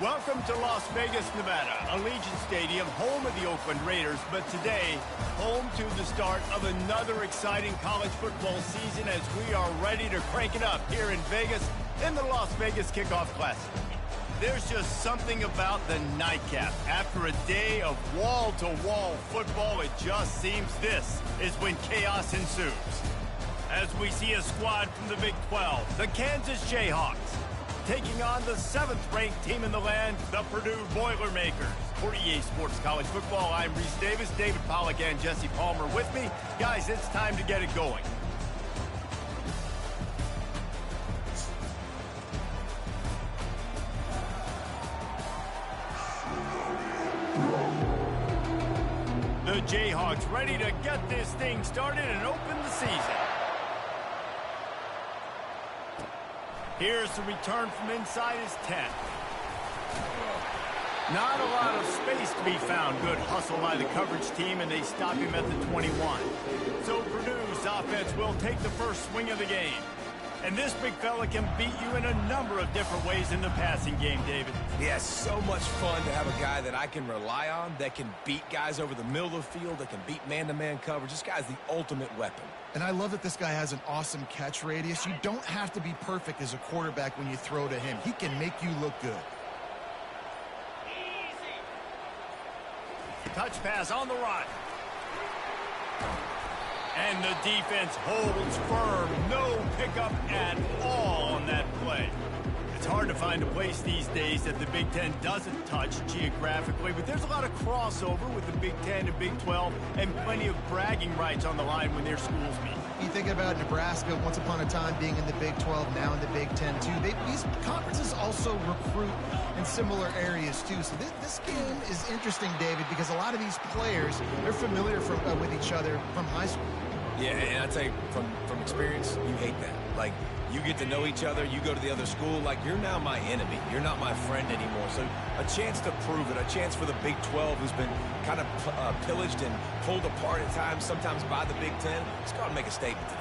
Welcome to Las Vegas, Nevada, Allegiant Stadium, home of the Oakland Raiders, but today, home to the start of another exciting college football season as we are ready to crank it up here in Vegas in the Las Vegas Kickoff Classic. There's just something about the nightcap. After a day of wall-to-wall football, it just seems this is when chaos ensues. As we see a squad from the Big 12, the Kansas Jayhawks, taking on the 7th-ranked team in the land, the Purdue Boilermakers. For EA Sports College Football, I'm Reese Davis, David Pollack, and Jesse Palmer with me. Guys, it's time to get it going. The Jayhawks ready to get this thing started and open the season. Here's the return from inside his 10. Not a lot of space to be found. Good hustle by the coverage team, and they stop him at the 21. So Purdue's offense will take the first swing of the game. And this big fella can beat you in a number of different ways in the passing game, David. Yeah, so much fun to have a guy that I can rely on, that can beat guys over the middle of the field, that can beat man-to-man coverage. This guy's the ultimate weapon. And I love that this guy has an awesome catch radius. You don't have to be perfect as a quarterback when you throw to him. He can make you look good. Touch pass on the run. And the defense holds firm. No pickup at all on that play. It's hard to find a place these days that the Big Ten doesn't touch geographically, but there's a lot of crossover with the Big Ten and Big 12 and plenty of bragging rights on the line when their schools meet. You think about Nebraska once upon a time being in the Big 12, now in the Big Ten too. These conferences also recruit in similar areas too. So this game is interesting, David, because a lot of these players, they're familiar with each other from high school. Yeah, and I tell you, from experience, you hate that. Like, you get to know each other, you go to the other school, like, you're now my enemy. You're not my friend anymore. So a chance to prove it, a chance for the Big 12, who's been kind of pillaged and pulled apart at times, sometimes by the Big 10. Let's go out and make a statement today.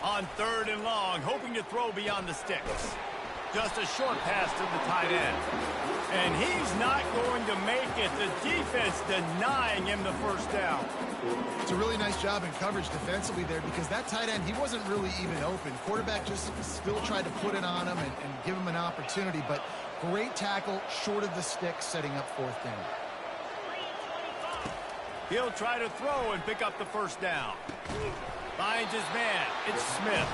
On 3rd and long, hoping to throw beyond the sticks. Just a short pass to the tight end. And he's not going to make it. The defense denying him the first down. It's a really nice job in coverage defensively there because that tight end, he wasn't really even open. Quarterback just still tried to put it on him and give him an opportunity, but great tackle short of the stick, setting up 4th down. He'll try to throw and pick up the first down. Finds his man. It's Smith.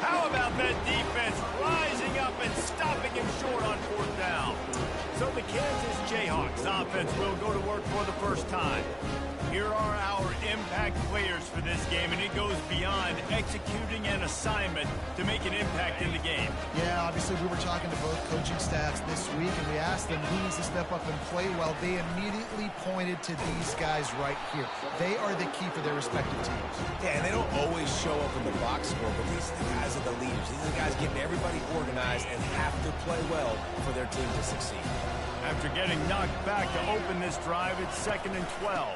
How about that defense rising up and stopping him short on 4th down? So the Kansas Jayhawks offense will go to work for the first time. Here are our impact players for this game, and it goes beyond executing an assignment to make an impact in the game. Yeah, obviously we were talking to both coaching staffs this week, and we asked them who needs to step up and play well. They immediately pointed to these guys right here. They are the key for their respective teams. Yeah, and they don't always show up in the box score, but these are the guys are the leaders. These are the guys getting everybody organized and have to play well for their team to succeed. After getting knocked back to open this drive, it's 2nd and 12.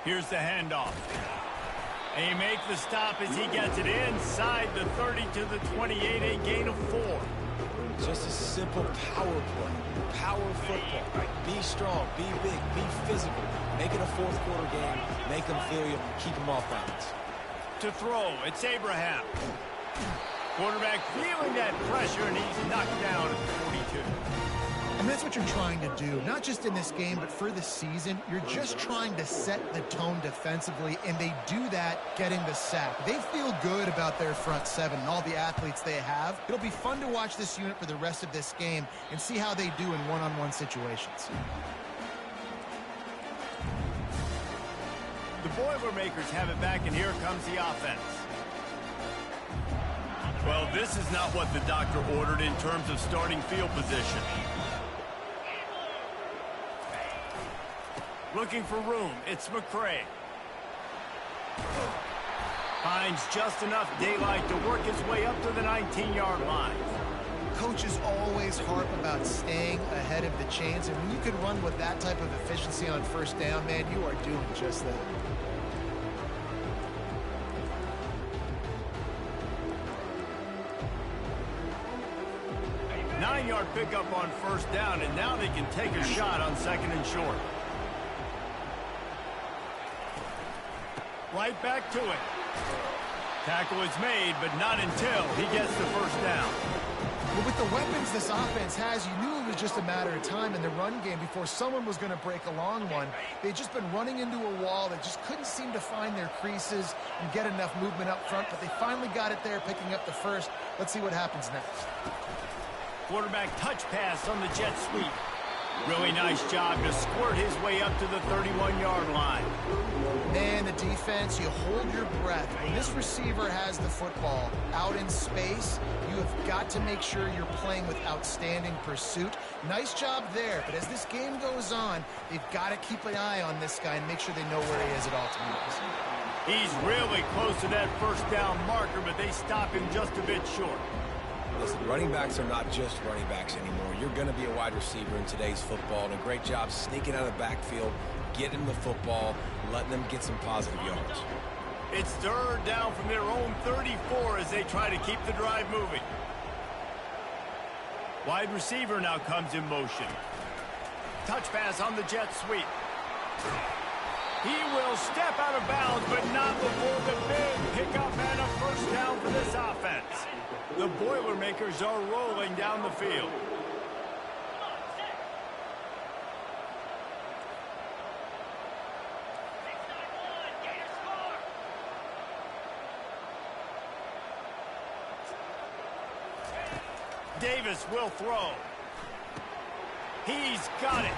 Here's the handoff. And he makes the stop as he gets it inside the 30 to the 28, a gain of 4. Just a simple power play. Power football. Be strong, be big, be physical. Make it a 4th quarter game. Make them feel you. Keep them off balance. To throw, it's Abraham. Quarterback feeling that pressure, and he's knocked down at 42. And that's what you're trying to do, not just in this game, but for the season. You're just trying to set the tone defensively, and they do that getting the sack. They feel good about their front 7 and all the athletes they have. It'll be fun to watch this unit for the rest of this game and see how they do in one-on-one situations. The Boilermakers have it back, and here comes the offense. Well, this is not what the doctor ordered in terms of starting field position. Looking for room, it's McCray. Finds just enough daylight to work his way up to the 19-yard line. Coaches always harp about staying ahead of the chains, and when you can run with that type of efficiency on 1st down, man, you are doing just that. 10-yard pickup on first down, and now they can take a shot on second and short. Right back to it. Tackle is made, but not until he gets the first down. Well, with the weapons this offense has, you knew it was just a matter of time in the run game before someone was going to break a long one. They'd just been running into a wall. They just couldn't seem to find their creases and get enough movement up front, but they finally got it there, picking up the first. Let's see what happens next. Quarterback touch pass on the jet sweep. Really nice job to squirt his way up to the 31-yard line. Man, the defense, you hold your breath. When this receiver has the football out in space, you have got to make sure you're playing with outstanding pursuit. Nice job there, but as this game goes on, they've got to keep an eye on this guy and make sure they know where he is at all times. He's really close to that first down marker, but they stop him just a bit short. Listen, running backs are not just running backs anymore. You're going to be a wide receiver in today's football, and a great job sneaking out of the backfield, getting the football, letting them get some positive yards. It's third down from their own 34 as they try to keep the drive moving. Wide receiver now comes in motion. Touch pass on the jet sweep. He will step out of bounds, but not before the big pickup and a first down for this offense. The Boilermakers are rolling down the field. Davis will throw. He's got it.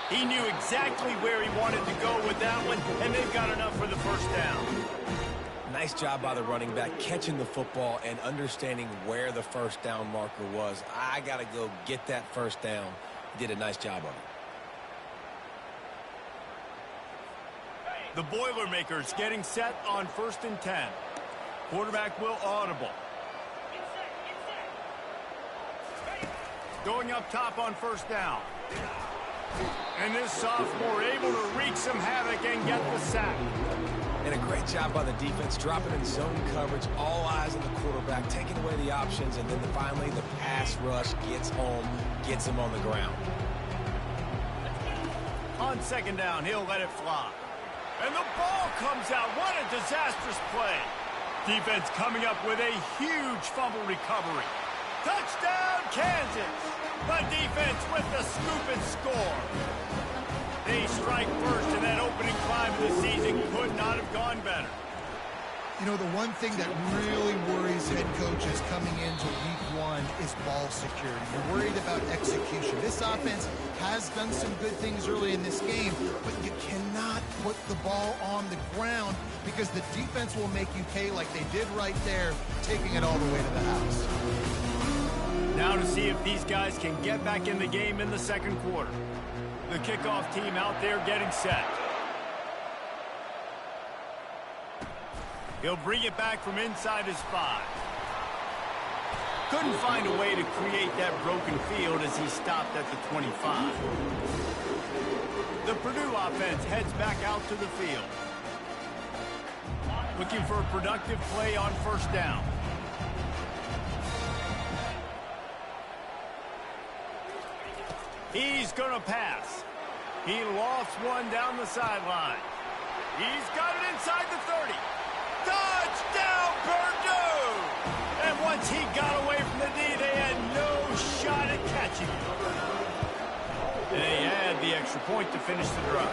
He knew exactly where he wanted to go with that one, and they've got enough for the first down. Nice job by the running back catching the football and understanding where the first down marker was. I got to go get that first down. He did a nice job of it. The Boilermakers getting set on 1st and 10. Quarterback will audible. Going up top on first down. And this sophomore able to wreak some havoc and get the sack. And a great job by the defense, dropping in zone coverage, all eyes on the quarterback, taking away the options, and then finally the pass rush gets home, gets him on the ground. On second down, he'll let it fly. And the ball comes out. What a disastrous play. Defense coming up with a huge fumble recovery. Touchdown, Kansas! The defense with the scoop and score. They strike first, and that opening drive of the season could not have gone better. You know, the one thing that really worries head coaches coming into week one is ball security. You're worried about execution. This offense has done some good things early in this game, but you cannot put the ball on the ground because the defense will make you pay like they did right there, taking it all the way to the house. Now to see if these guys can get back in the game in the second quarter. The kickoff team out there getting set. He'll bring it back from inside his 5. Couldn't find a way to create that broken field as he stopped at the 25. The Purdue offense heads back out to the field. Looking for a productive play on first down. He's going to pass. He lost one down the sideline. He's got it inside the 30. Touchdown, Purdue! And once he got away from the D, they had no shot at catching him. And they had the extra point to finish the drive.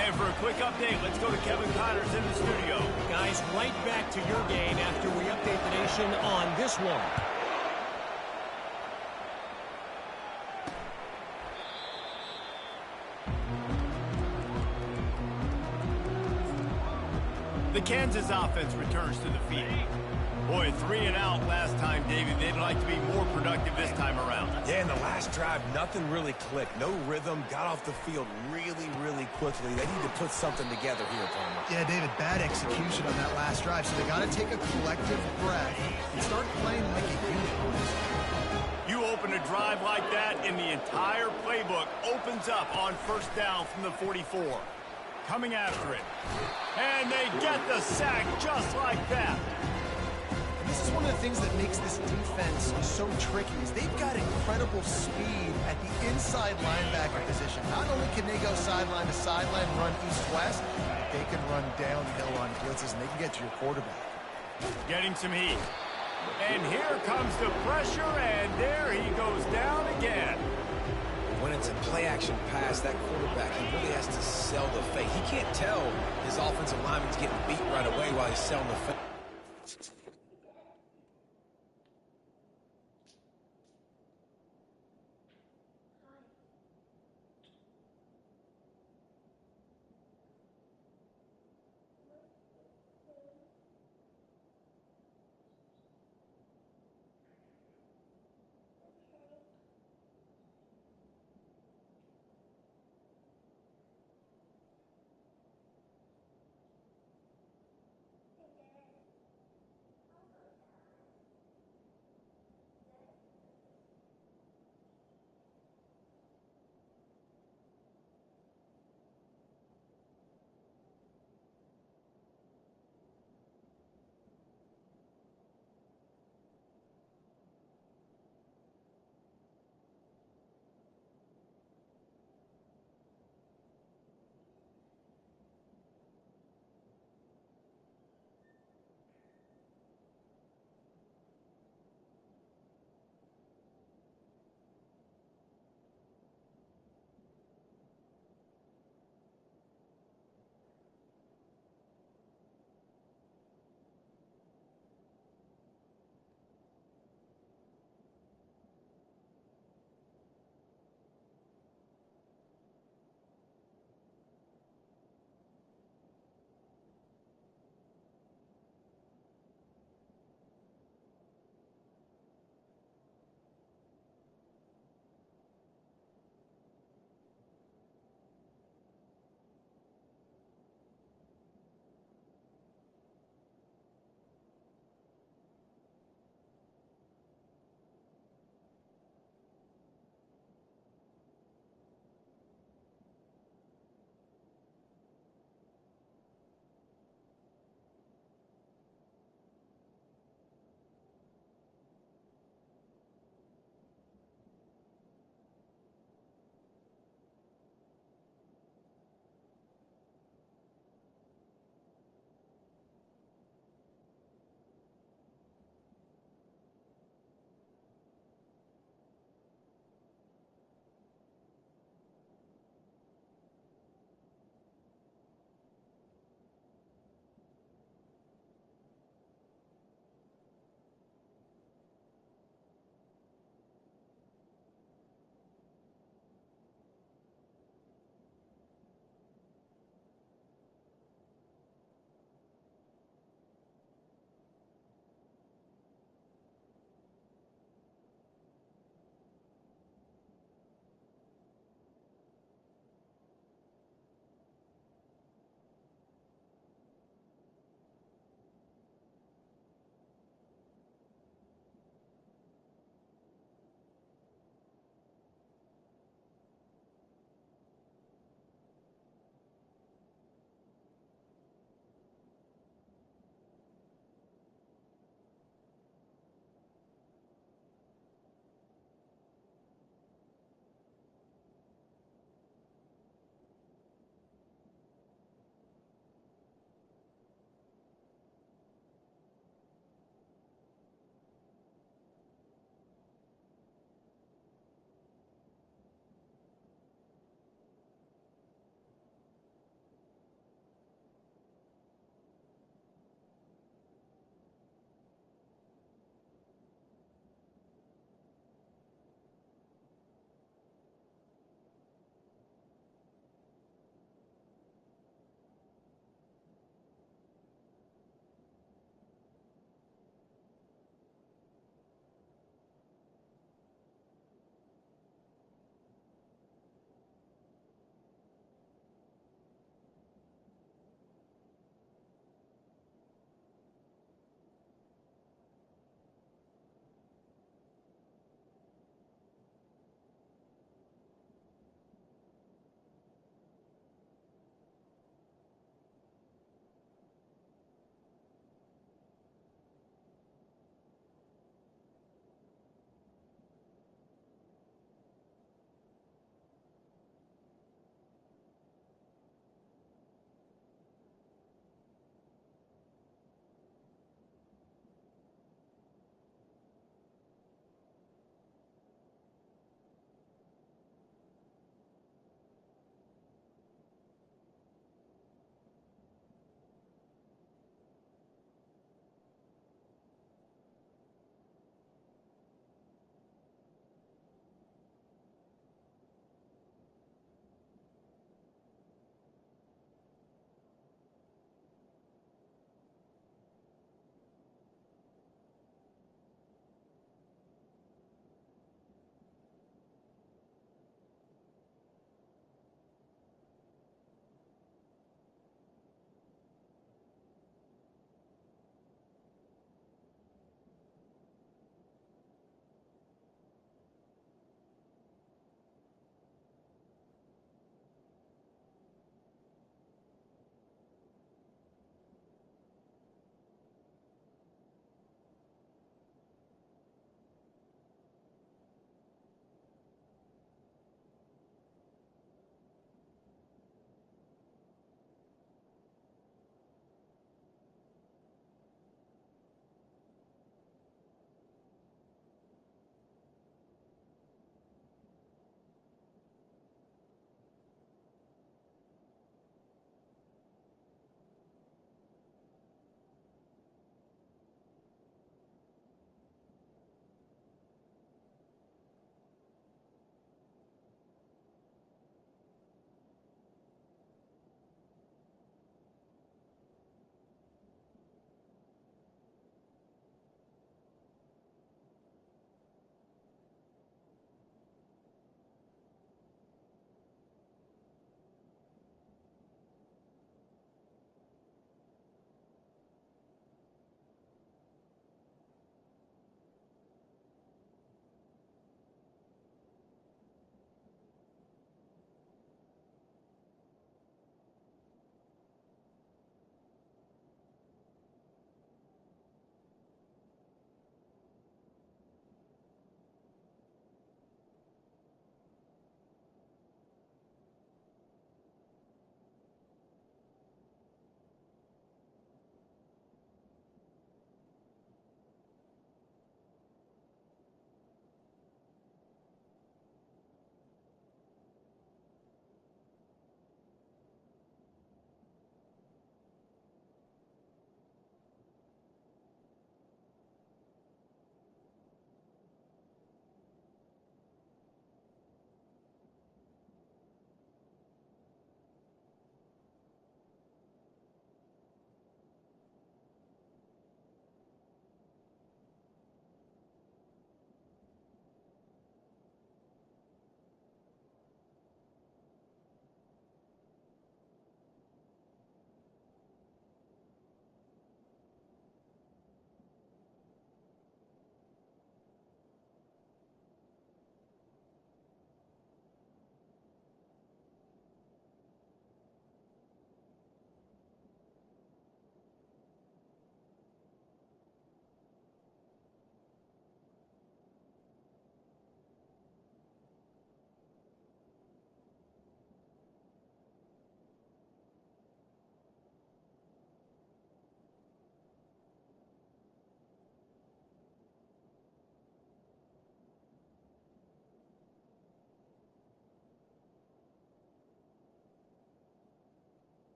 And for a quick update, let's go to Kevin Connors in the studio. Guys, right back to your game after we update the nation on this one. The Kansas offense returns to the field. Boy, 3 and out last time, David. They'd like to be more productive this time around. Yeah, in the last drive, nothing really clicked. No rhythm, got off the field really, really quickly. They need to put something together here, Palmer. Yeah, David, bad execution on that last drive, so they got to take a collective breath and start playing like a unit. You open a drive like that, and the entire playbook opens up on first down from the 44. Coming after it. And they get the sack just like that. And this is one of the things that makes this defense so tricky is they've got incredible speed at the inside linebacker position. Not only can they go sideline to sideline, run east-west, but they can run downhill on blitzes, and they can get to your quarterback. Getting some heat. And here comes the pressure, and there he goes down again. When it's a play-action pass, that quarterback, he really has to sell the fake. He can't tell his offensive lineman's getting beat right away while he's selling the fake.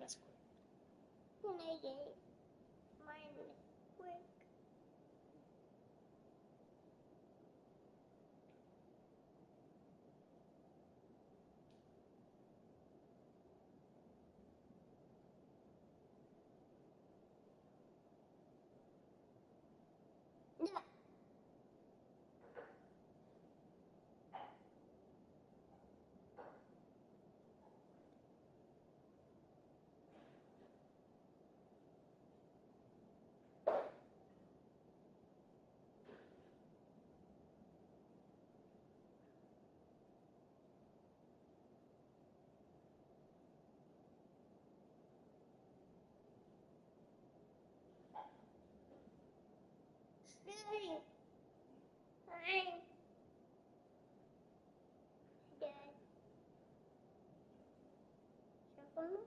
That's cool. Mine quick. Yeah. Fine. Dad.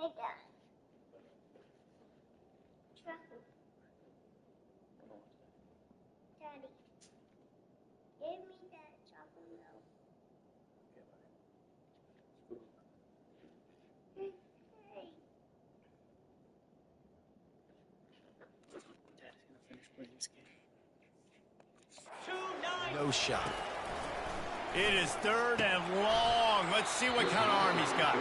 Shuffle. Hey, Dad. Shuffle. Daddy. Give me that chocolate milk. Hey. Dad's gonna finish playing this game. No shot. It is third and long. Let's see what kind of arm he's got.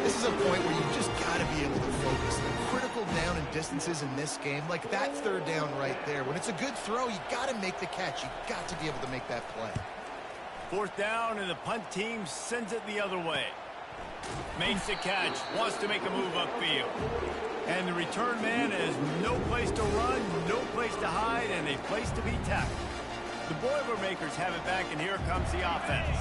This is a point where you just got to be able to focus. Critical down and distances in this game, like that third down right there. When it's a good throw, you got to make the catch. You got to be able to make that play. Fourth down, and the punt team sends it the other way. Makes the catch, wants to make a move upfield. And the return man has no place to run, no place to hide, and a place to be tackled. The Boilermakers have it back, and here comes the offense.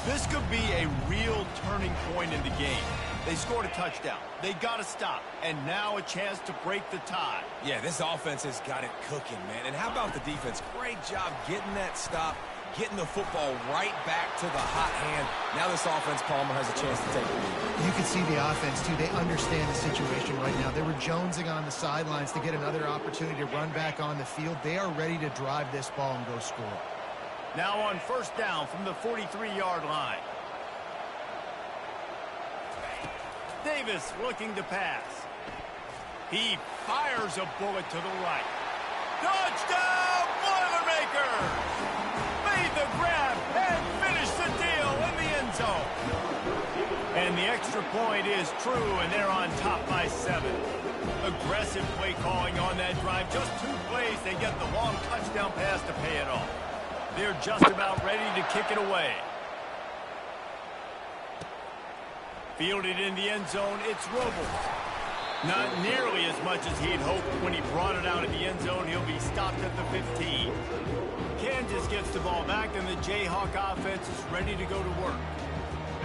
This could be a real turning point in the game. They scored a touchdown. They got to stop. And now a chance to break the tie. Yeah, this offense has got it cooking, man. And how about the defense? Great job getting that stop, getting the football right back to the hot hand. Now this offense, Palmer, has a chance to take the lead. You can see the offense, too. They understand the situation right now. They were jonesing on the sidelines to get another opportunity to run back on the field. They are ready to drive this ball and go score. Now on first down from the 43-yard line. Davis looking to pass. He fires a bullet to the right. Touchdown, Boilermakers! Made the grab and finished the deal in the end zone. And the extra point is true, and they're on top by 7. Aggressive play calling on that drive. Just 2 plays, they get the long touchdown pass to pay it off. They're just about ready to kick it away. Fielded in the end zone, it's Robles. Not nearly as much as he'd hoped when he brought it out of the end zone. He'll be stopped at the 15. Kansas gets the ball back, and the Jayhawk offense is ready to go to work.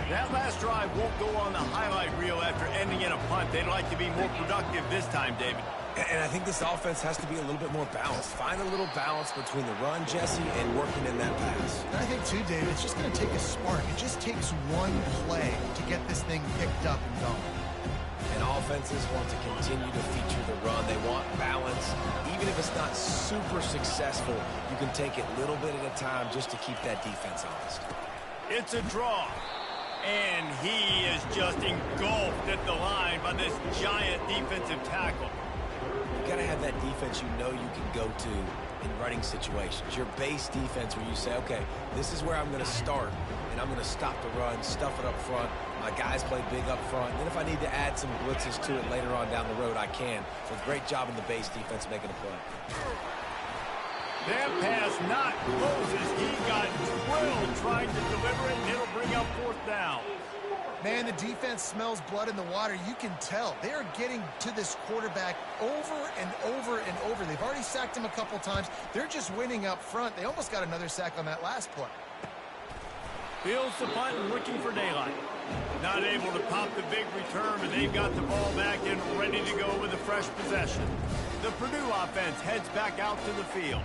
That last drive won't go on the highlight reel after ending in a punt. They'd like to be more productive this time, David. And I think this offense has to be a little bit more balanced. Find a little balance between the run, Jesse, and working in that pass. And I think, too, David, it's just going to take a spark. It just takes one play to get this thing picked up and going. And offenses want to continue to feature the run. They want balance. Even if it's not super successful, you can take it a little bit at a time just to keep that defense honest. It's a draw. And he is just engulfed at the line by this giant defensive tackle. You got to have that defense you know you can go to in running situations. Your base defense where you say, okay, this is where I'm going to start, and I'm going to stop the run, stuff it up front. My guys play big up front. Then if I need to add some blitzes to it later on down the road, I can. So it's a great job in the base defense making a play. That pass not Moses. He got drilled trying to deliver it, and it'll bring up 4th down. Man, the defense smells blood in the water. You can tell. They are getting to this quarterback over and over and over. They've already sacked him a couple times. They're just winning up front. They almost got another sack on that last play. Fields the punt and looking for daylight. Not able to pop the big return, but they've got the ball back and ready to go with a fresh possession. The Purdue offense heads back out to the field.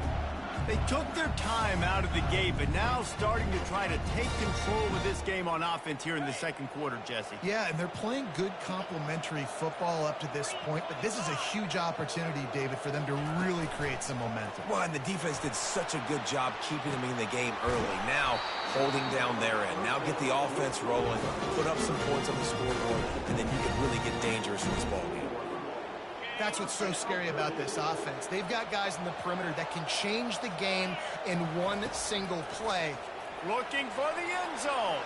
They took their time out of the gate, but now starting to try to take control of this game on offense here in the second quarter, Jesse. Yeah, and they're playing good complementary football up to this point, but this is a huge opportunity, David, for them to really create some momentum. Well, and the defense did such a good job keeping them in the game early. Now, holding down their end. Now get the offense rolling, put up some points on the scoreboard, and then you can really get dangerous in this ball game. That's what's so scary about this offense. They've got guys in the perimeter that can change the game in one single play. Looking for the end zone.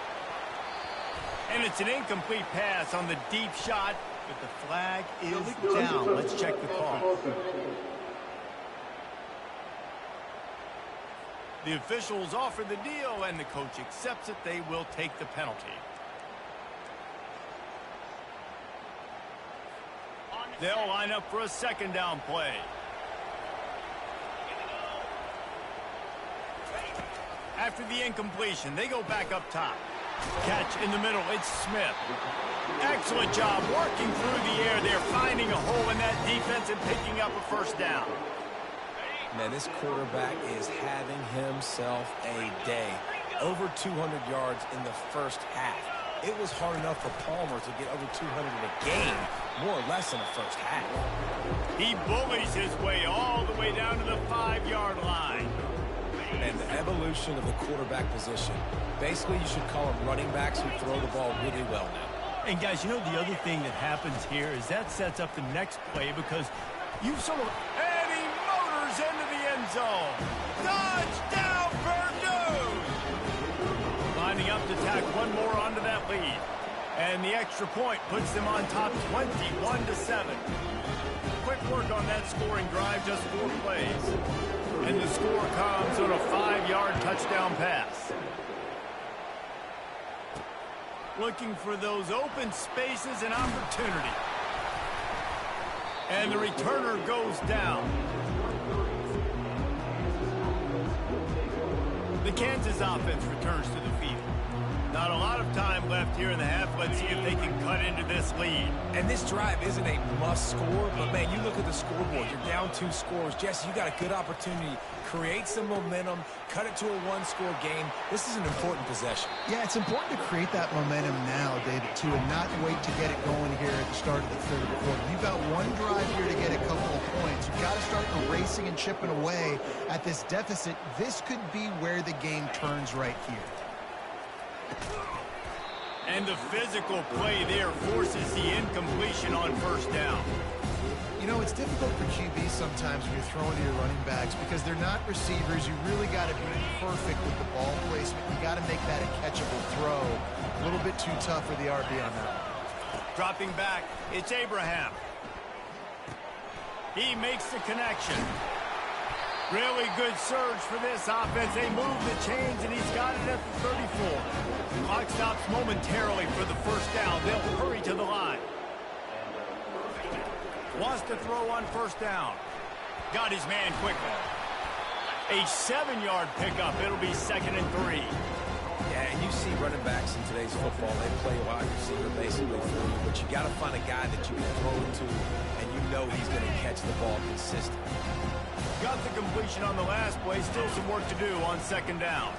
And it's an incomplete pass on the deep shot, but the flag is down. Let's check the call. The officials offer the deal, and the coach accepts it. They will take the penalty. They'll line up for a 2nd down play. After the incompletion, they go back up top. Catch in the middle, it's Smith. Excellent job working through the air. They're finding a hole in that defense and picking up a 1st down. Man, this quarterback is having himself a day. Over 200 yards in the first half. It was hard enough for Palmer to get over 200 in a game, more or less in the first half. He bullies his way all the way down to the 5-yard line. And the evolution of the quarterback position. Basically, you should call them running backs who throw the ball really well now. And guys, you know the other thing that happens here is that sets up the next play because you sort of... And he motors into the end zone. Touchdown, Purdue! Lining up to tack one more onto that lead. And the extra point puts them on top 21-7. Quick work on that scoring drive, just 4 plays. And the score comes on a 5-yard touchdown pass. Looking for those open spaces and opportunity. And the returner goes down. The Kansas offense returns to the field. Not a lot of time left here in the half. Let's see if they can cut into this lead. And this drive isn't a must score, but man, you look at the scoreboard. You're down 2 scores. Jesse, you got a good opportunity. Create some momentum. Cut it to a 1-score game. This is an important possession. Yeah, it's important to create that momentum now, David, too, and not wait to get it going here at the start of the 3rd quarter. You've got one drive here to get a couple of points. You've got to start erasing and chipping away at this deficit. This could be where the game turns right here. And the physical play there forces the incompletion on 1st down. You know, it's difficult for QBs sometimes when you're throwing to your running backs because they're not receivers. You really got to be perfect with the ball placement. You got to make that a catchable throw. A little bit too tough for the RB on that. Dropping back, it's Abraham. He makes the connection. Really good surge for this offense. They move the chains, and he's got it at the 34. Clock stops momentarily for the 1st down. They'll hurry to the line. Wants to throw on 1st down. Got his man quickly. A 7-yard pickup. It'll be 2nd and 3. Yeah, and you see running backs in today's football. They play wide receiver basically for you, but you got to find a guy that you can throw it to, and you know he's going to catch the ball consistently. Got the completion on the last play. Still some work to do on 2nd down.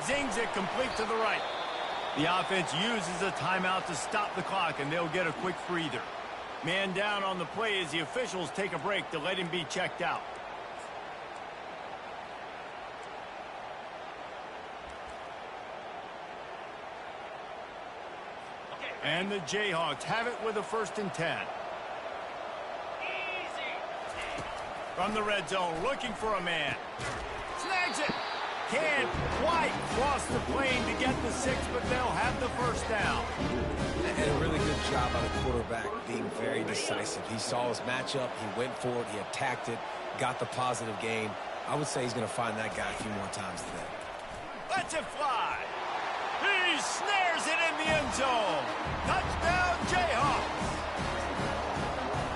Zings it complete to the right. The offense uses a timeout to stop the clock, and they'll get a quick breather. Man down on the play as the officials take a break to let him be checked out. And the Jayhawks have it with a 1st and 10. From the red zone, looking for a man. Snags it. Can't quite cross the plane to get the 6, but they'll have the 1st down. And a really good job by the quarterback being very decisive. He saw his matchup, he went for it, he attacked it, got the positive gain. I would say he's going to find that guy a few more times today. Lets it fly. He snares it in the end zone. Touchdown, Jayhawks.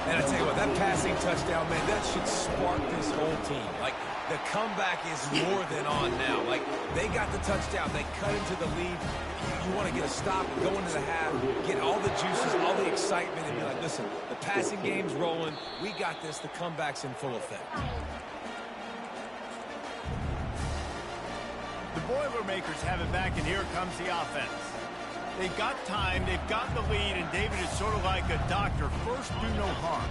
And I tell you what, that passing touchdown, man, that should spark this whole team. Like, the comeback is more than on now. Like, they got the touchdown. They cut into the lead. You want to get a stop and go into the half, get all the juices, all the excitement, and be like, listen, the passing game's rolling. We got this. The comeback's in full effect. The Boilermakers have it back, and here comes the offense. They've got time, they've got the lead, and David is sort of like a doctor. First, do no harm.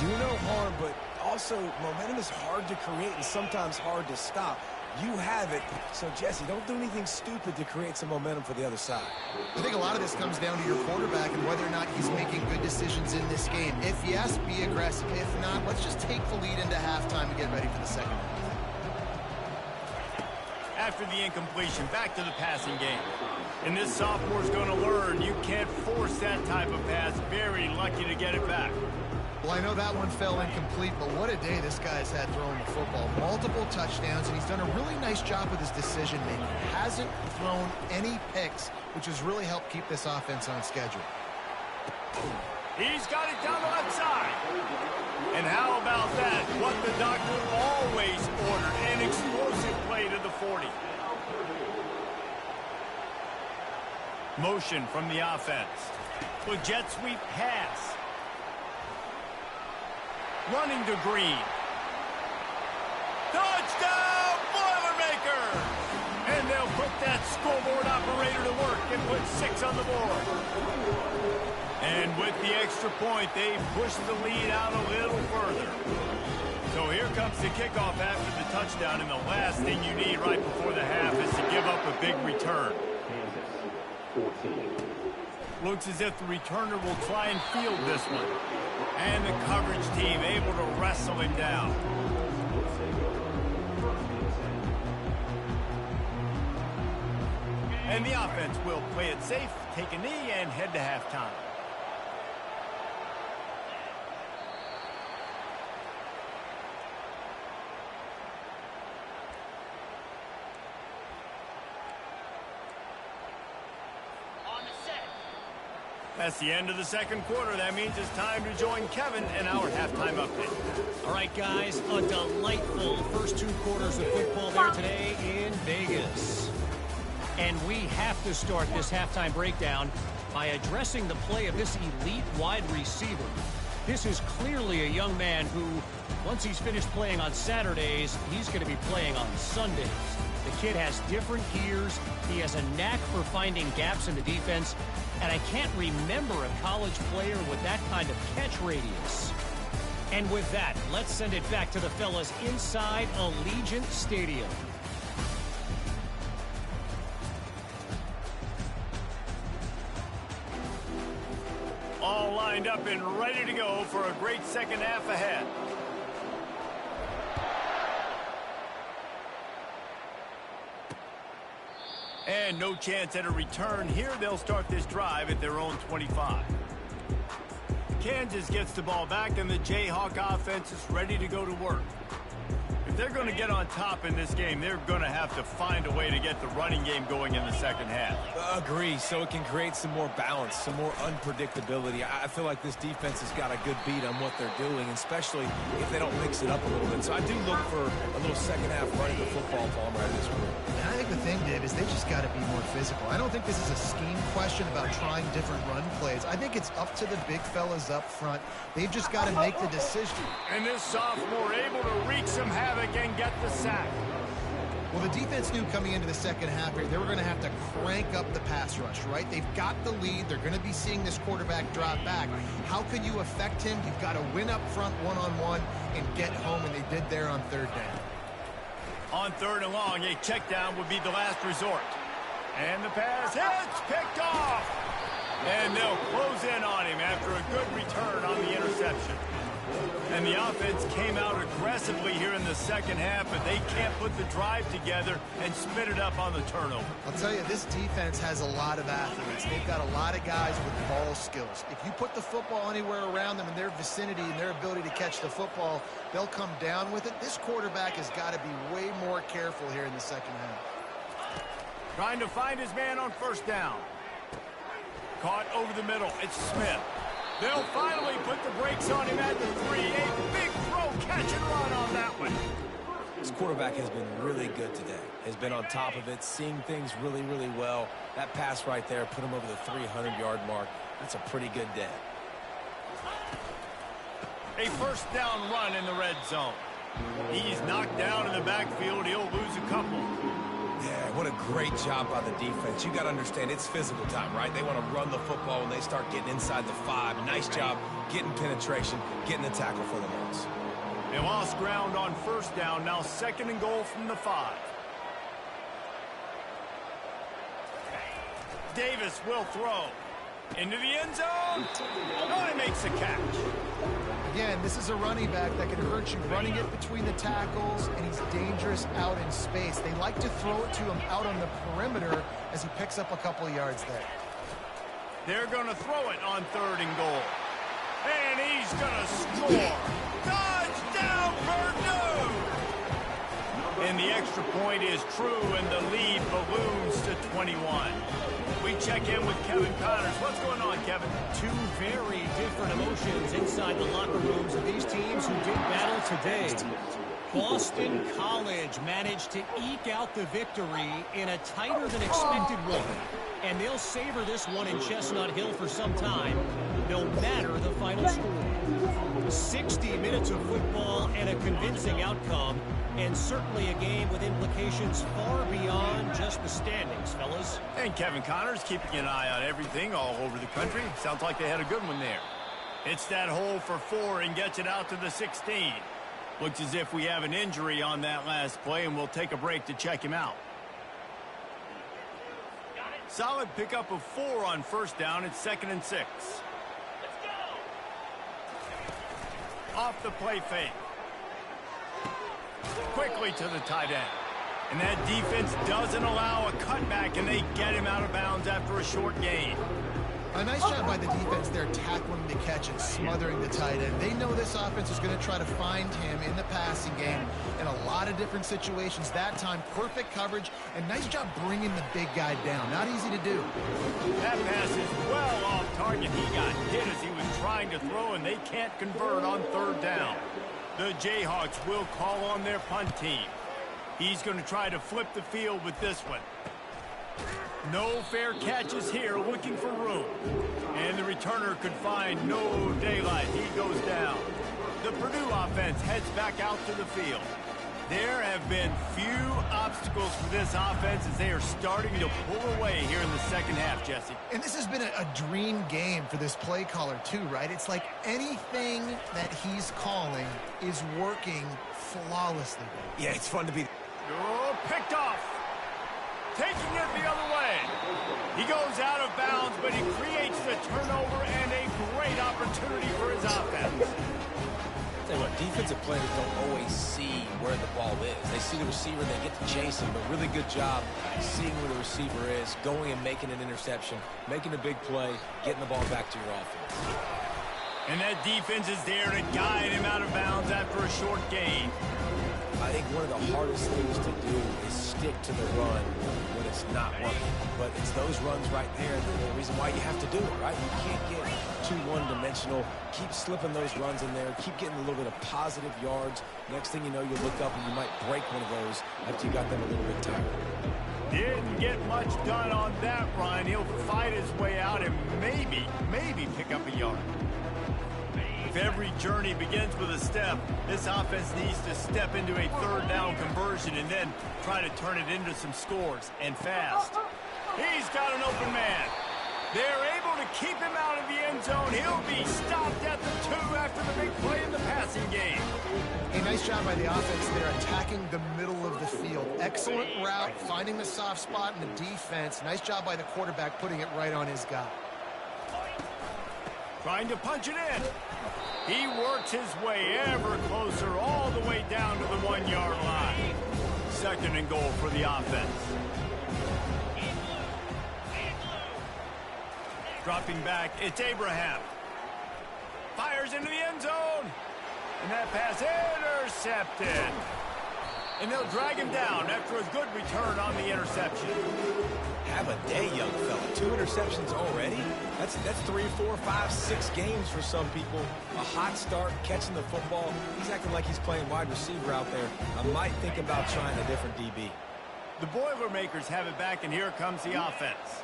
Do no harm, but also momentum is hard to create and sometimes hard to stop. You have it, so Jesse, don't do anything stupid to create some momentum for the other side. I think a lot of this comes down to your quarterback and whether or not he's making good decisions in this game. If yes, be aggressive. If not, let's just take the lead into halftime and get ready for the second half. After the incompletion, back to the passing game. And this sophomore's going to learn you can't force that type of pass. Very lucky to get it back. Well, I know that one fell incomplete, but what a day this guy's had throwing the football. Multiple touchdowns, and he's done a really nice job with his decision-making. Hasn't thrown any picks, which has really helped keep this offense on schedule. He's got it down the left side. And how about that? What the doctor always ordered, an explosive play to the 40. Motion from the offense. With jet sweep pass. Running to Green. Touchdown, Boilermakers! And they'll put that scoreboard operator to work and put 6 on the board. And with the extra point, they push the lead out a little further. So here comes the kickoff after the touchdown, and the last thing you need right before the half is to give up a big return. Looks as if the returner will try and field this one. And the coverage team able to wrestle him down. And the offense will play it safe, take a knee, and head to halftime. That's the end of the second quarter. That means it's time to join Kevin in our halftime update. All right, guys, a delightful first 2 quarters of football there today in Vegas. And we have to start this halftime breakdown by addressing the play of this elite wide receiver. This is clearly a young man who, once he's finished playing on Saturdays, he's going to be playing on Sundays. The kid has different gears. He has a knack for finding gaps in the defense. And I can't remember a college player with that kind of catch radius. And with that, let's send it back to the fellas inside Allegiant Stadium. All lined up and ready to go for a great second half ahead. And no chance at a return here. They'll start this drive at their own 25. Kansas gets the ball back, and the Jayhawk offense is ready to go to work. If they're going to get on top in this game, they're going to have to find a way to get the running game going in the second half. Agree, so it can create some more balance, some more unpredictability. I feel like this defense has got a good beat on what they're doing, especially if they don't mix it up a little bit. So I do look for a little second half running the football ball right this group. And I think the thing, Dave, is they just got to be more physical. I don't think this is a scheme question about trying different run plays. I think it's up to the big fellas up front. They've just got to make the decision. And this sophomore able to wreak some havoc and get the sack. Well, the defense knew coming into the second half here, they were going to have to crank up the pass rush, right? They've got the lead. They're going to be seeing this quarterback drop back. How can you affect him? You've got to win up front one-on-one and get home, and they did there on third down. On third and long, a check down would be the last resort. And the pass hits, picked off. And they'll close in on him after a good return on the interception. And the offense came out aggressively here in the second half, but they can't put the drive together and spit it up on the turnover. I'll tell you, this defense has a lot of athletes. They've got a lot of guys with ball skills. If you put the football anywhere around them in their vicinity and their ability to catch the football, they'll come down with it. This quarterback has got to be way more careful here in the second half. Trying to find his man on first down. Caught over the middle. It's Smith. They'll finally put the brakes on him at the 3. A big throw, catch and run on that one. This quarterback has been really good today. Has been on top of it, seeing things really, really well. That pass right there put him over the 300-yard mark. That's a pretty good day. A first down run in the red zone. He's knocked down in the backfield. He'll lose a couple. Yeah, what a great job by the defense. You got to understand, it's physical time, right? They want to run the football when they start getting inside the 5. Nice job getting penetration, getting the tackle for the loss. They lost ground on first down. Now 2nd and goal from the 5. Davis will throw. Into the end zone. Oh, he makes a catch. Again, this is a running back that can hurt you running it between the tackles, and he's dangerous out in space. They like to throw it to him out on the perimeter as he picks up a couple of yards there. They're going to throw it on 3rd and goal. And he's going to score. Touchdown, Purdue! And the extra point is true, and the lead balloons to 21. We check in with Kevin Connors. What's going on, Kevin? Two very different emotions inside the locker rooms of these teams who did battle today. Boston College managed to eke out the victory in a tighter than expected one. And they'll savor this one in Chestnut Hill for some time, no matter the final score. 60 minutes of football and a convincing outcome, and certainly a game with implications far beyond just the standings, fellas. And Kevin Connors keeping an eye on everything all over the country. Sounds like they had a good one there. It's that hole for 4 and gets it out to the 16. Looks as if we have an injury on that last play, and we'll take a break to check him out. Solid pickup of 4 on first down. It's 2nd and 6. Off the play fake. Quickly to the tight end. And that defense doesn't allow a cutback, and they get him out of bounds after a short gain. A nice job by the defense there, tackling the catch and smothering the tight end. They know this offense is going to try to find him in the passing game in a lot of different situations. That time, perfect coverage, and nice job bringing the big guy down. Not easy to do. That pass is well off target. He got hit as he was trying to throw, and they can't convert on 3rd down. The Jayhawks will call on their punt team. He's going to try to flip the field with this one. No fair catches here, looking for room. And the returner could find no daylight. He goes down. The Purdue offense heads back out to the field. There have been few obstacles for this offense as they are starting to pull away here in the second half, Jesse. And this has been a dream game for this play caller too, right? It's like anything that he's calling is working flawlessly. Yeah, it's fun to be... Oh, picked off. Taking it the other way. He goes out of bounds, but he creates the turnover and a great opportunity for his offense. Tell you what, defensive players don't always see where the ball is. They see the receiver, they get to chase him, but really good job seeing where the receiver is, going and making an interception, making a big play, getting the ball back to your offense. And that defense is there to guide him out of bounds after a short gain. I think one of the hardest things to do is stick to the run when it's not working. But it's those runs right there that are the reason why you have to do it, right? You can't get too one-dimensional. Keep slipping those runs in there. Keep getting a little bit of positive yards. Next thing you know, you look up and you might break one of those after you got them a little bit tired. Didn't get much done on that run. He'll fight his way out and maybe pick up a yard. If every journey begins with a step, this offense needs to step into a 3rd down conversion and then try to turn it into some scores, and fast. He's got an open man. They're able to keep him out of the end zone. He'll be stopped at the 2 after the big play in the passing game. A nice job by the offense there, attacking the middle of the field. Excellent route, finding the soft spot in the defense. Nice job by the quarterback putting it right on his guy. Trying to punch it in. He works his way ever closer all the way down to the 1-yard line. 2nd and goal for the offense. Dropping back, it's Abraham. Fires into the end zone. And that pass intercepted. And they'll drag him down after a good return on the interception. Have a day, young fella. 2 interceptions already? That's 3, 4, 5, 6 games for some people. A hot start, catching the football. He's acting like he's playing wide receiver out there. I might think about trying a different DB. The Boilermakers have it back, and here comes the offense.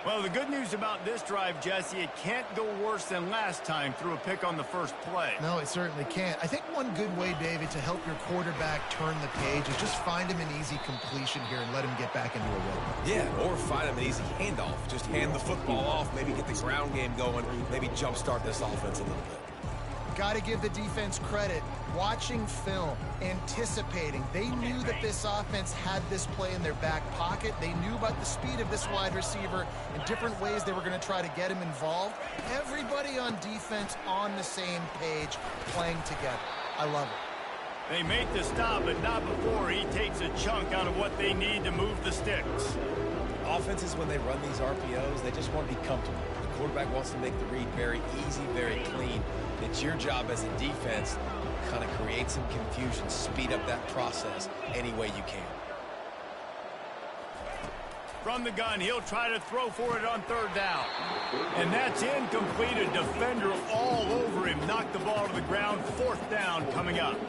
Well, the good news about this drive, Jesse, it can't go worse than last time through a pick on the first play. No, it certainly can't. I think one good way, David, to help your quarterback turn the page is just find him an easy completion here and let him get back into a rhythm. Yeah, or find him an easy handoff. Just hand the football off, maybe get the ground game going, maybe jumpstart this offense a little bit. Got to give the defense credit. Watching film, anticipating. They knew that this offense had this play in their back pocket. They knew about the speed of this wide receiver and different ways they were going to try to get him involved. Everybody on defense on the same page, playing together. I love it. They make the stop, but not before he takes a chunk out of what they need to move the sticks. Offenses, when they run these RPOs, they just want to be comfortable. The quarterback wants to make the read very easy, very clean. It's your job as a defense to kind of create some confusion, speed up that process any way you can. From the gun, he'll try to throw for it on 3rd down. And that's incomplete. A defender all over him. Knocked the ball to the ground. 4th down coming up.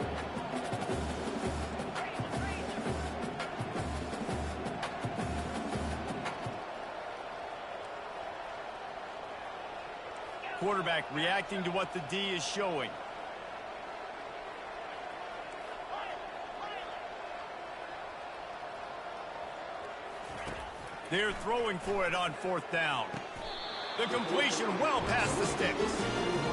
Quarterback reacting to what the D is showing. They're throwing for it on 4th down. The completion well past the sticks.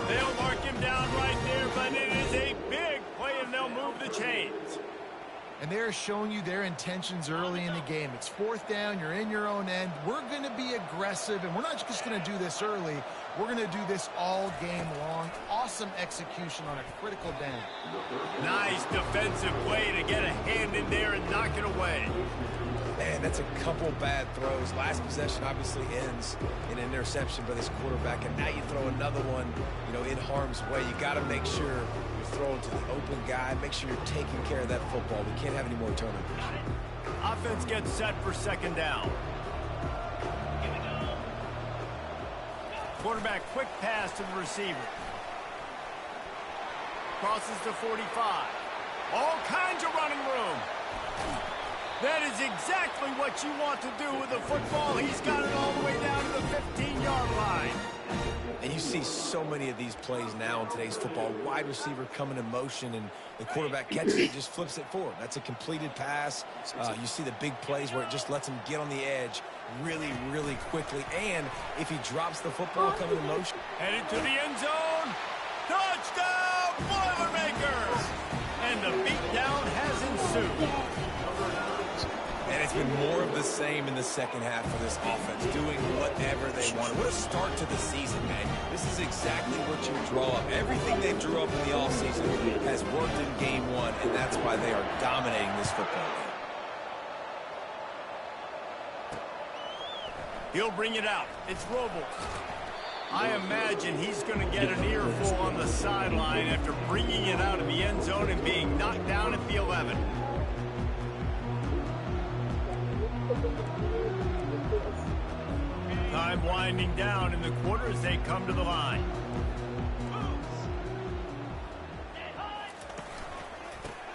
They'll mark him down right there, but it is a big play, and they'll move the chains. And they're showing you their intentions early in the game. It's 4th down. You're in your own end. We're going to be aggressive, and we're not just going to do this early. We're going to do this all game long. Awesome execution on a critical down. Nice defensive play to get a hand in there and knock it away. Man, that's a couple bad throws. Last possession obviously ends in an interception by this quarterback, and now you throw another one, in harm's way. You got to make sure you're throwing to the open guy. Make sure you're taking care of that football. We can't have any more turnovers. Offense gets set for 2nd down. Quarterback quick pass to the receiver. Crosses to 45. All kinds of running room. That is exactly what you want to do with the football. He's got it all the way down to the 15-yard line. And you see so many of these plays now in today's football. Wide receiver coming in motion, and the quarterback catches it, just flips it forward. That's a completed pass. You see the big plays where it just lets him get on the edge really, really quickly. And if he drops the football coming in motion. Headed to the end zone. Touchdown, Boilermakers! And the beatdown has ensued. And it's been more of the same in the second half for this offense, doing whatever they want. What a start to the season, man. This is exactly what you draw up. Everything they drew up in the offseason has worked in game 1, and that's why they are dominating this football game. He'll bring it out. It's Robles. I imagine he's going to get an earful on the sideline after bringing it out of the end zone and being knocked down at the 11. Time winding down in the quarter as they come to the line.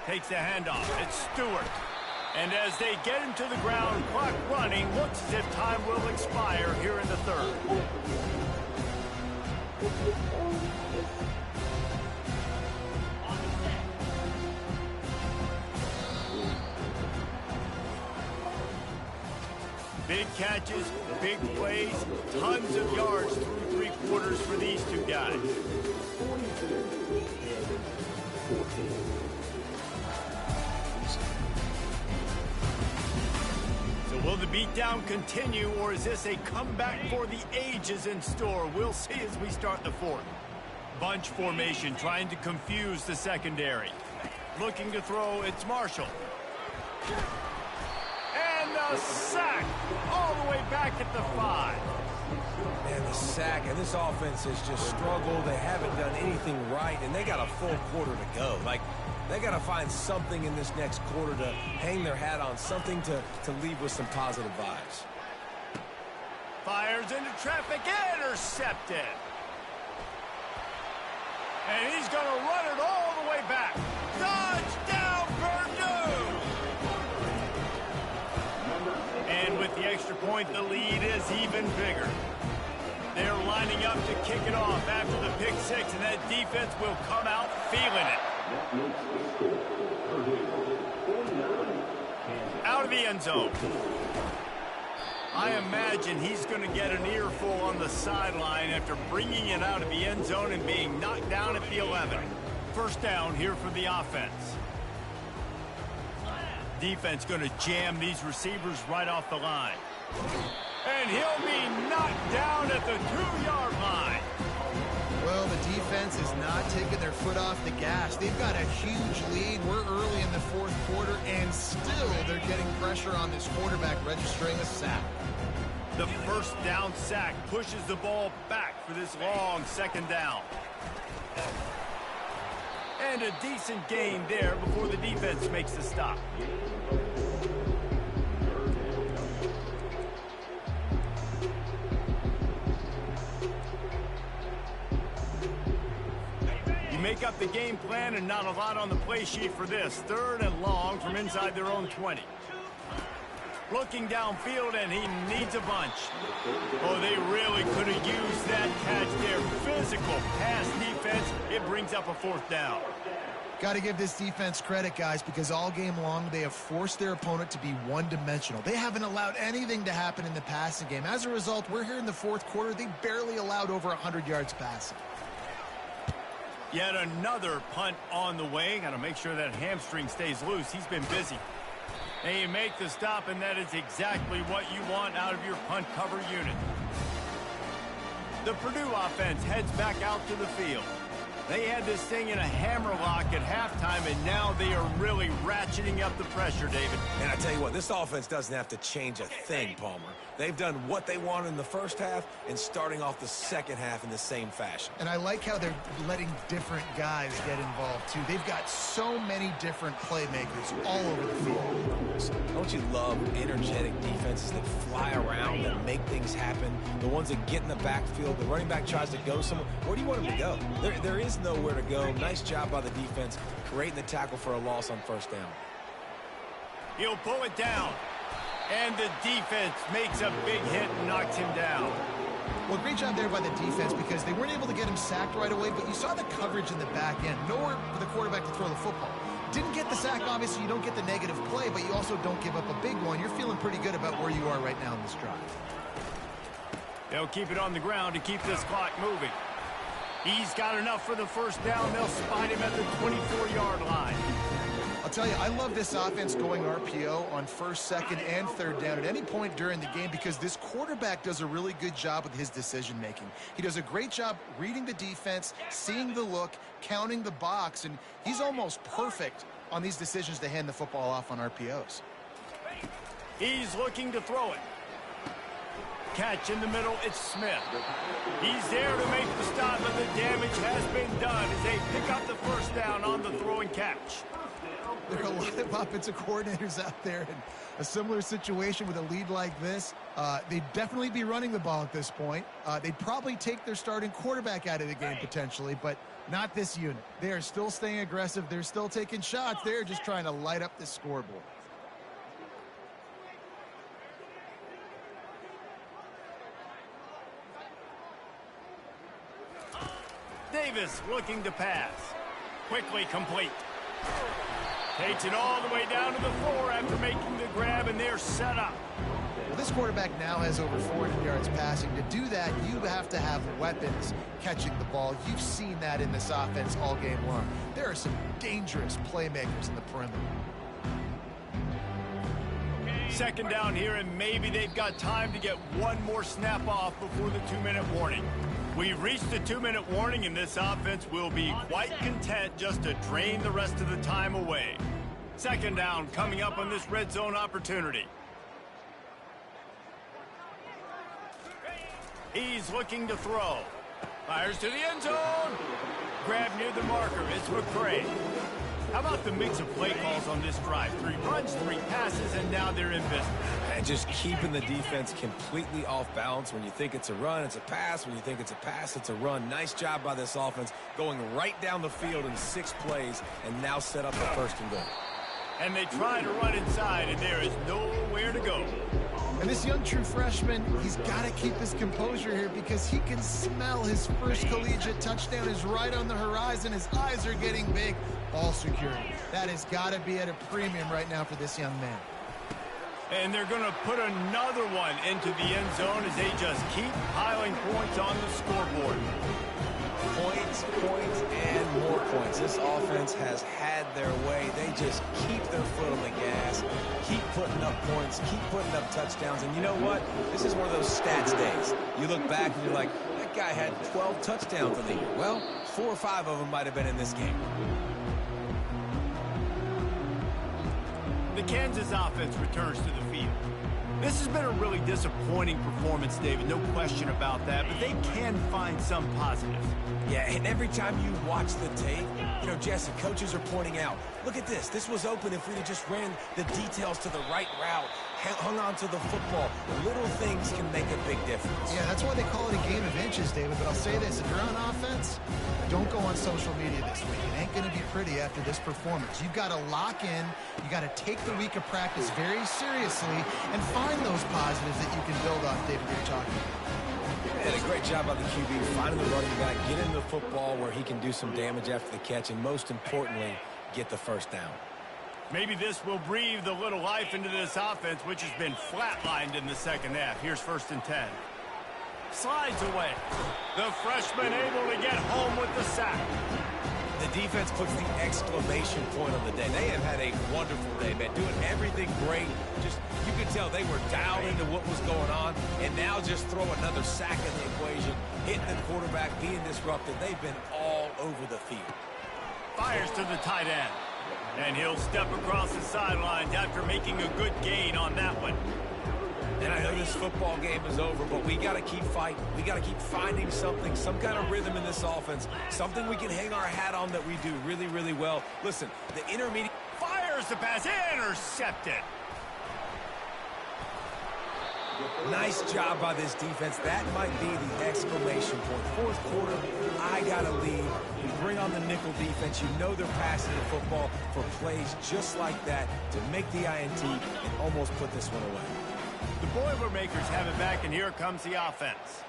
Takes the handoff. It's Stewart. And as they get him to the ground, clock running, looks as if time will expire here in the 3rd. Big catches, big plays, tons of yards through 3 quarters for these 2 guys. So Will the beatdown continue, or is this a comeback for the ages in store? We'll see as we start the fourth. Bunch formation trying to confuse the secondary. Looking to throw, it's Marshall. And a sack all the way back at the 5. Man, the sack, and this offense has just struggled. They haven't done anything right, and they got a full quarter to go. Like, they got to find something in this next quarter to hang their hat on, something to leave with some positive vibes. Fires into traffic, intercepted. And he's going to run it all the way back. Touchdown, Purdue! And with the extra point, the lead is even bigger. They're lining up to kick it off after the pick six, and that defense will come out feeling it. Out of the end zone. I imagine he's going to get an earful on the sideline after bringing it out of the end zone and being knocked down at the 11. First down here for the offense. Defense going to jam these receivers right off the line. And he'll be knocked down at the 2-yard line. Well, the defense is not taking their foot off the gas. They've got a huge lead. We're early in the fourth quarter, and still they're getting pressure on this quarterback, registering a sack. The first down sack pushes the ball back for this long second down. And a decent gain there before the defense makes the stop. Make up the game plan, and not a lot on the play sheet for this. Third and long from inside their own 20. Looking downfield, and he needs a bunch. Oh, they really could have used that catch there. Physical pass defense. It brings up a fourth down. Got to give this defense credit, guys, because all game long they have forced their opponent to be one-dimensional. They haven't allowed anything to happen in the passing game. As a result, we're here in the fourth quarter. They barely allowed over 100 yards passing. Yet another punt on the way. Got to make sure that hamstring stays loose. He's been busy. And you make the stop, and that is exactly what you want out of your punt cover unit. The Purdue offense heads back out to the field. They had this thing in a hammerlock at halftime, and now they are really ratcheting up the pressure, David. And I tell you what, this offense doesn't have to change a thing, Palmer. They've done what they wanted in the first half and starting off the second half in the same fashion. And I like how they're letting different guys get involved, too. They've got so many different playmakers all over the field. Don't you love energetic defenses that fly around, that make things happen? The ones that get in the backfield, the running back tries to go somewhere. Where do you want him to go? There is nowhere to go. Nice job by the defense, creating the tackle for a loss on first down. He'll pull it down. And the defense makes a big hit and knocks him down. Well, great job there by the defense because they weren't able to get him sacked right away, but you saw the coverage in the back end. Nowhere for the quarterback to throw the football. Didn't get the sack, obviously. You don't get the negative play, but you also don't give up a big one. You're feeling pretty good about where you are right now in this drive. They'll keep it on the ground to keep this clock moving. He's got enough for the first down. They'll spot him at the 24-yard line. I'll tell you, I love this offense going RPO on first, second, and third down at any point during the game because this quarterback does a really good job with his decision-making. He does a great job reading the defense, seeing the look, counting the box, and he's almost perfect on these decisions to hand the football off on RPOs. He's looking to throw it. Catch in the middle, it's Smith. He's there to make the stop, but the damage has been done as they pick up the first down on the throw and catch. There are a lot of offensive coordinators out there in a similar situation with a lead like this. They'd definitely be running the ball at this point. They'd probably take their starting quarterback out of the game potentially, but not this unit. They are still staying aggressive. They're still taking shots. They're just trying to light up the scoreboard. Davis looking to pass. Quickly complete. Takes it all the way down to the 4 after making the grab, and they're set up. Well, this quarterback now has over 400 yards passing. To do that, you have to have weapons catching the ball. You've seen that in this offense all game long. There are some dangerous playmakers in the perimeter. Second down here, and maybe they've got time to get one more snap off before the 2-minute warning. We've reached the 2-minute warning, and this offense will be quite content just to drain the rest of the time away. Second down coming up on this red zone opportunity. He's looking to throw. Fires to the end zone. Grab near the marker. It's McCray. How about the mix of play calls on this drive? 3 runs, 3 passes, and now they're in business. And just keeping the defense completely off balance. When you think it's a run, it's a pass. When you think it's a pass, it's a run. Nice job by this offense going right down the field in 6 plays and now set up the first and goal. And they try to run inside, and there is nowhere to go. And this young true freshman, he's got to keep his composure here because he can smell his first collegiate touchdown is right on the horizon. His eyes are getting big. Ball security. That has got to be at a premium right now for this young man. And they're going to put another one into the end zone as they just keep piling points on the scoreboard. Points, points, and more points. This offense has had their way. They just keep their foot on the gas, keep putting up points, keep putting up touchdowns. And you know what? This is one of those stats days. You look back and you're like, that guy had 12 touchdowns in the year. Well, 4 or 5 of them might have been in this game. The Kansas offense returns to the field. This has been a really disappointing performance, David, no question about that, but they can find some positives. Yeah, and every time you watch the tape, you know, Jesse, coaches are pointing out, look at this. This was open if we'd have just ran the details to the right route, hung on to the football. Little things can make a big difference. Yeah, that's why they call it a game of inches, David. But I'll say this, if you're on offense, don't go on social media this week. It ain't going to be pretty after this performance. You've got to lock in. You got to take the week of practice very seriously and find those positives that you can build off, David, you're talking about. And a great job by the QB, finding the running back, get him the football where he can do some damage after the catch, and most importantly, get the first down. Maybe this will breathe a little life into this offense, which has been flatlined in the second half. Here's 1st and 10. Slides away. The freshman able to get home with the sack. The defense puts the exclamation point on the day. They have had a wonderful day, man, doing everything great. Just, you could tell they were dialed into what was going on, and now just throw another sack in the equation, hitting the quarterback, being disrupted. They've been all over the field. Fires to the tight end. And he'll step across the sidelines after making a good gain on that one. And I know this football game is over, but we got to keep fighting. We got to keep finding something, some kind of rhythm in this offense, something we can hang our hat on that we do really, really well. Listen, the intermediate... Fires the pass, intercepted. Nice job by this defense. That might be the exclamation point. 4th quarter, I got to lead. You bring on the nickel defense. You know they're passing the football for plays just like that to make the INT and almost put this one away. The Boilermakers have it back, and here comes the offense.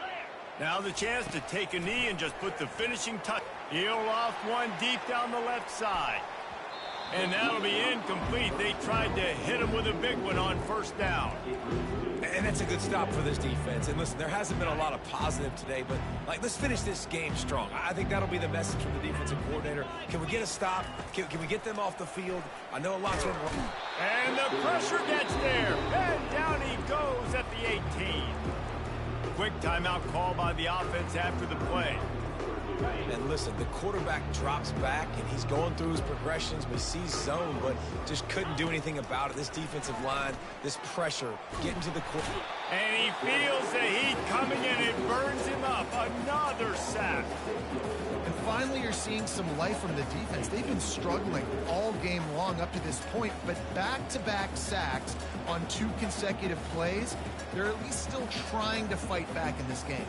Now the chance to take a knee and just put the finishing touch. He'll loft one deep down the left side. And that'll be incomplete. They tried to hit him with a big one on 1st down. And that's a good stop for this defense. And listen, there hasn't been a lot of positive today, but like, let's finish this game strong. I think that'll be the message from the defensive coordinator. Can we get a stop? Can we get them off the field? I know a lot's wrong. And the pressure gets there. And down he goes at the 18. Quick timeout call by the offense after the play. And listen, the quarterback drops back, and he's going through his progressions. We see zone, but just couldn't do anything about it. This defensive line, this pressure, getting to the quarter. And he feels the heat coming in. It burns him up. Another sack. And finally, you're seeing some life from the defense. They've been struggling all game long up to this point, but back-to-back sacks on 2 consecutive plays, they're at least still trying to fight back in this game.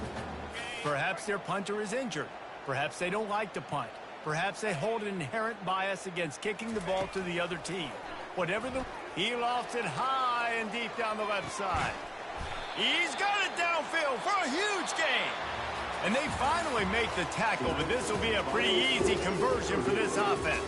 Perhaps their punter is injured. Perhaps they don't like to punt. Perhaps they hold an inherent bias against kicking the ball to the other team. Whatever he lofts it high and deep down the left side. He's got it downfield for a huge gain. And they finally make the tackle, but this will be a pretty easy conversion for this offense.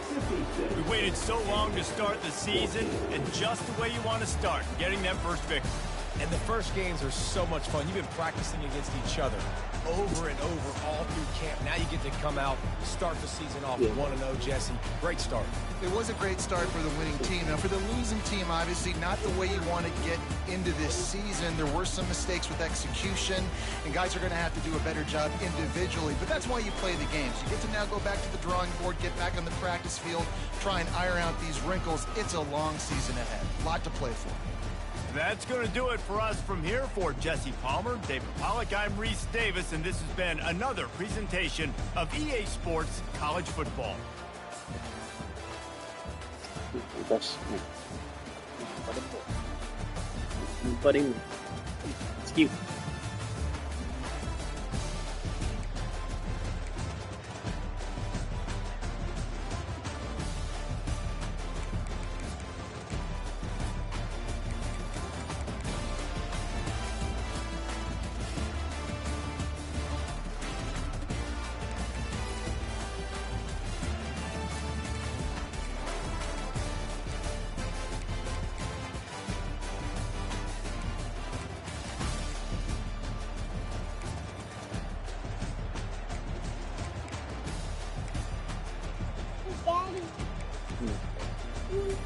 We waited so long to start the season, and just the way you want to start, getting that first victory. And the first games are so much fun. You've been practicing against each other over and over all through camp. Now you get to come out, start the season off 1-0, Jesse. Great start. It was a great start for the winning team. Now, for the losing team, obviously not the way you want to get into this season. There were some mistakes with execution, and guys are going to have to do a better job individually. But that's why you play the games. You get to now go back to the drawing board, get back on the practice field, try and iron out these wrinkles. It's a long season ahead. A lot to play for. That's going to do it for us from here. For Jesse Palmer, David Pollack, I'm Reese Davis, and this has been another presentation of EA Sports College Football. It's cute. Daddy.